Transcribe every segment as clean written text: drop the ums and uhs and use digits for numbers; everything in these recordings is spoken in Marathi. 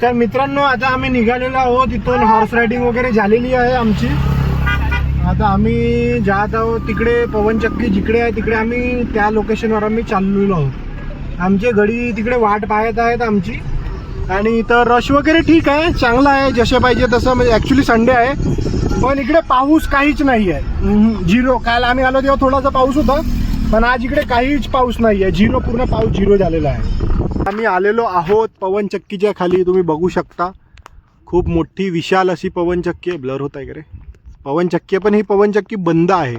तर मित्रांनो आता आम्ही निघालेलो आहोत. इथून हॉर्स रायडिंग वगैरे झालेली आहे आमची. आता आम्ही जात आहोत तिकडे पवनचक्की जिकडे आहे तिकडे आम्ही त्या लोकेशनवर आम्ही चाललेलो आहोत. आमचे गडी तिकडे वाट पाहत आहेत आमची. आणि इथं रश वगैरे ठीक आहे, चांगला आहे जसे पाहिजे तसं. म्हणजे ॲक्च्युली संडे आहे पण इकडे पाऊस काहीच नाही आहे, झिरो. काल आम्ही आलो तेव्हा थोडासा पाऊस होता पण आज इकडे काहीच पाऊस नाही आहे, झिरो. पूर्ण पाऊस झिरो झालेला आहे. आम्ही आलेलो आहोत पवनचक्कीच्या खाली. तुम्ही बघू शकता खूप मोठी विशाल अशी पवनचक्की आहे. ब्लर होत आहे का रे? पवनचक्की पण ही पवनचक्की बंद आहे.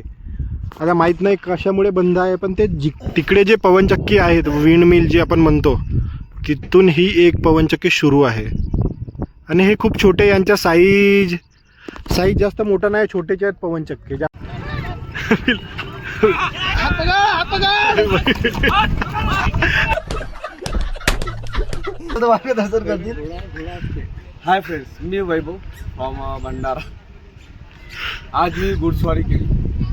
आता माहीत नाही कशामुळे बंद आहे पण ते तिकडे जे पवनचक्की आहेत विंड मिल जे आपण म्हणतो तिथून ही एक पवनचक्की सुरू आहे. आणि हे खूप छोटे, यांच्या साईज जास्त मोठा नाही, छोटेचे आहेत पवनचक्की. हाय फ्रेंड्स, मी वैभव फ्रॉम भंडारा. आज मी घोडस्वारी केली.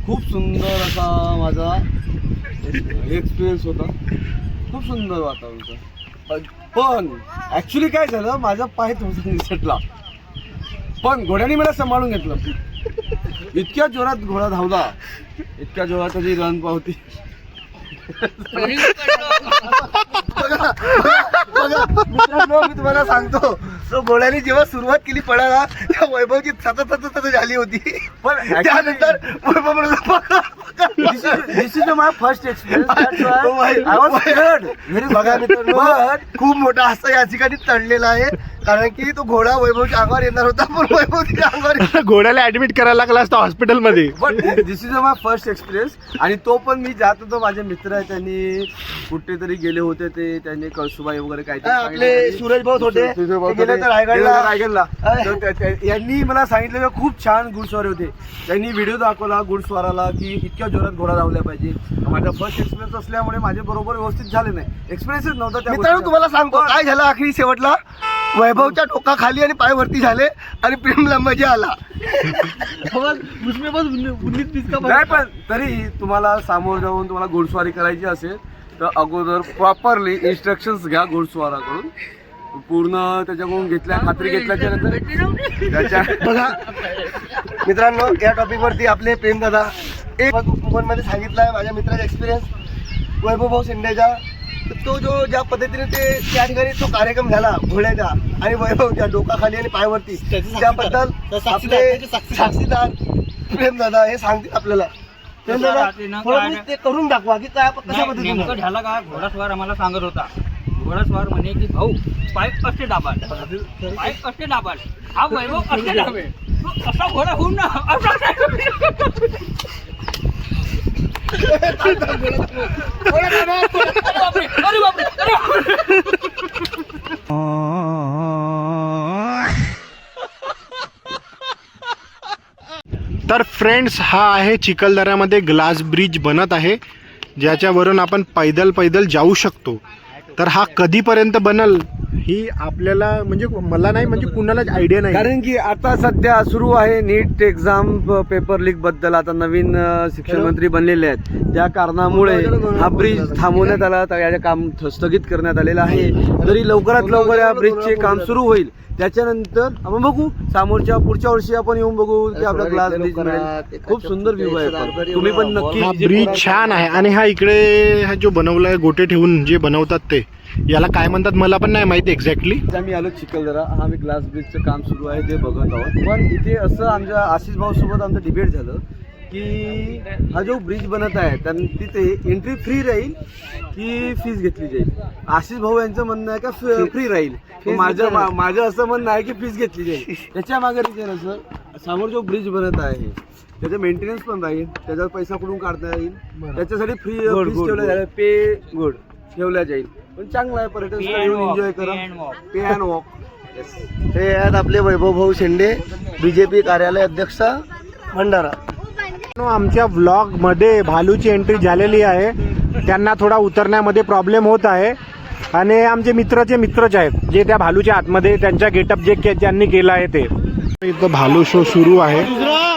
खूप सुंदर असा माझा एक्सपिरियन्स होता. खूप सुंदर वातावरण होतं. पण ॲक्च्युली काय झालं, माझा पाय थोडासा निसटला पण घोड्याने मला सांभाळून घेतलं. इतक्या जोरात घोडा धावला, इतक्या जोरात त्याची रन पावती. मित्रांनो मी तुम्हाला सांगतो, तो घोड्याने जेव्हा सुरुवात केली पळायला त्या वैभवची सतत झाली होती. पण त्यानंतर वैभव दिस इज माय फर्स्ट एक्सपिरियन्स. बघा मित्रांनो, खूप मोठा हसा या ठिकाणी चढलेला आहे कारण की तो घोडा वैभवच्या अंगावर येणार होता पण वैभव तिच्या अंगावर घोड्याला ऍडमिट करायला लागला असता हॉस्पिटलमध्ये. पण दिस इज माय फर्स्ट एक्सपिरियन्स. आणि तो पण मी जात होतो, माझे मित्र आहे त्यांनी कुठेतरी गेले होते, ते त्यांनी कळसुबाई वगैरे काहीतरी आपले सूरज भाऊ होते रायगडला. यांनी मला सांगितलं खूप छान घुडस्वारी होते. त्यांनी व्हिडिओ दाखवला घुडस्वाराला की इतक्या जोरात घोडा धावला पाहिजे. माझा फर्स्ट एक्सपिरियन्स असल्यामुळे माझे बरोबर व्यवस्थित झाले नाही, एक्सपिरियन्सच नव्हता. मित्रांनो तुम्हाला सांगतो काय झालं आखरी शेवटला, वैभवच्या डोका खाली आणि पाय वरती झाले आणि प्रेमला मजा आला. नाही पण तरी तुम्हाला समोर जाऊन तुम्हाला घोडस्वारी करायची असेल तर अगोदर प्रॉपरली इन्स्ट्रक्शन्स घ्या घोडस्वाराकडून. पूर्ण त्याच्याकडून घेतल्या, खात्री घेतल्याच्या नंतर त्याच्या बघा मित्रांनो, या टॉपिक वरती आपले प्रेमदादा एक मध्ये सांगितलं आहे माझ्या मित्राचा एक्सपिरियन्स वैभव भाऊ शेंडेचा. तो ज्या पद्धतीने त्या ठिकाणी तो कार्यक्रम झाला घोड्याचा आणि वैभवच्या डोकाखाली आणि पायावरती, त्याबद्दल आपले साक्षीदार प्रेमदादा हे सांगतील आपल्याला. प्रेमदादा ते करून दाखवा की काय कशा पद्धतीने झाला का. घोडास्वार आम्हाला सांगत होता, घोडास्वार म्हणे की भाऊ पाय असे दाबाल, पाय असे दाबाल, हा वैभव असे दाबे, असा घोडा होऊन ना तर फ्रेंड्स, हा आहे चिखलदऱ्यामध्ये ग्लास ब्रिज बनत आहे ज्याच्यावरून आपण पैदल जाऊ शकतो. तर हा कधीपर्यंत बनल ही आपल्याला म्हणजे मला नाही म्हणजे कुणालाच आयडिया नाही. कारण की आता सध्या सुरू आहे नीट एक्झाम पेपर लीक बद्दल. आता नवीन शिक्षण मंत्री बनलेले आहेत, त्या कारणामुळे हा ब्रिज थांबवण्यात आला, याचे काम स्थगित करण्यात आलेलं आहे. तरी लवकरात लवकर या ब्रिजचे काम सुरू होईल. त्याच्यानंतर आपण बघू, पुढच्या वर्षी आपण येऊन बघू की आपला ग्लास ब्रिज मिळेल. खूप सुंदर व्ह्यू आहे, तुम्ही पण नक्की. हा ब्रिज छान आहे. आणि हा इकडे हा जो बनवलाय गोटे ठेवून जे बनवतात ते याला काय म्हणतात मला पण नाही माहिती एक्झॅक्टली. आम्ही आलो चिखलदरा, हा मी ग्लास ब्रिजचं काम सुरू आहे ते बघत आहोत. पण इथे असं आमच्या आशिष भाऊ सोबत आमचं डिबेट झालं की हा जो ब्रिज बनत आहे तर तिथे एंट्री फ्री राहील की फीस घेतली जाईल. आशिष भाऊ यांचं म्हणणं आहे का फ्री राहील. माझं असं म्हणणं आहे की फीस घेतली जाईल. त्याच्या मागे रिझन असं, समोर जो ब्रिज बनत आहे त्याचा मेंटेनन्स पण राहील, त्याचा पैसा कुठून काढता येईल, त्याच्यासाठी फ्री ठेवल्या जाईल, पे गुड ठेवल्या जाईल. पण चांगलं आहे, पर्यटन येऊन एन्जॉय करा. पे अँड वॉक. हे आहेत आपले वैभव भाऊ शेंडे, BJP कार्यालय अध्यक्ष भंडारा. आमच्या व्लॉग मध्ये भालूची एंट्री झालेली आहे. त्यांना थोडा उतरण्यामध्ये प्रॉब्लेम होत आहे आणि आमचे मित्रच आहेत जे त्या भालूच्या आतमध्ये त्यांच्या गेटअप जे ज्यांनी केला आहे ते. इथं भालू शो सुरू आहे.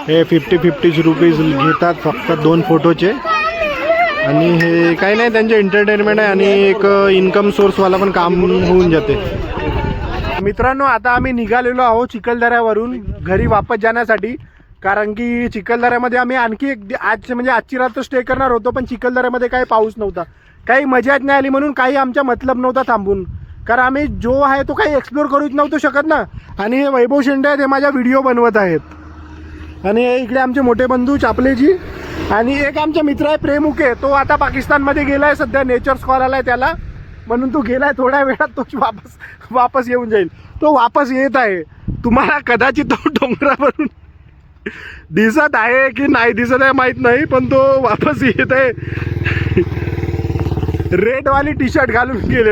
हे 50 रुपीज घेतात फक्त 2 फोटोचे. आणि हे काही नाही, त्यांचे एंटरटेनमेंट आहे आणि एक इन्कम सोर्सवाला पण काम होऊन जाते. मित्रांनो आता आम्ही निघालेलो आहोत चिखलदऱ्यावरून घरी वापस जाण्यासाठी. कारण की चिखलदऱ्यामध्ये आम्ही आणखी आजची रात्र स्टे करणार होतो, पण चिखलदऱ्यामध्ये काही पाऊस नव्हता, काही मजाच नाही आली, म्हणून काही आमचा मतलब नव्हता थांबून. कारण आम्ही जो आहे तो काही एक्सप्लोर करूच नव्हतो शकत ना. आणि हे वैभव शेंडे आहेत, हे माझ्या व्हिडिओ बनवत आहेत. आणि हे इकडे आमचे मोठे बंधू चापलेजी. आणि एक आमचा मित्र आहे प्रेमुके, तो आता पाकिस्तानमध्ये गेला आहे सध्या, नेचर स्कॉल आला आहे त्याला, म्हणून तो गेला आहे. थोड्या वेळात तो वापस येऊन जाईल. तो वापस येत आहे. तुम्हाला कदाचित तो डोंगरावरून दिसत आहे की नाही दिसत आहे माहीत नाही, पण तो वापस येत आहे. रेडवाली टी शर्ट घालून गेले.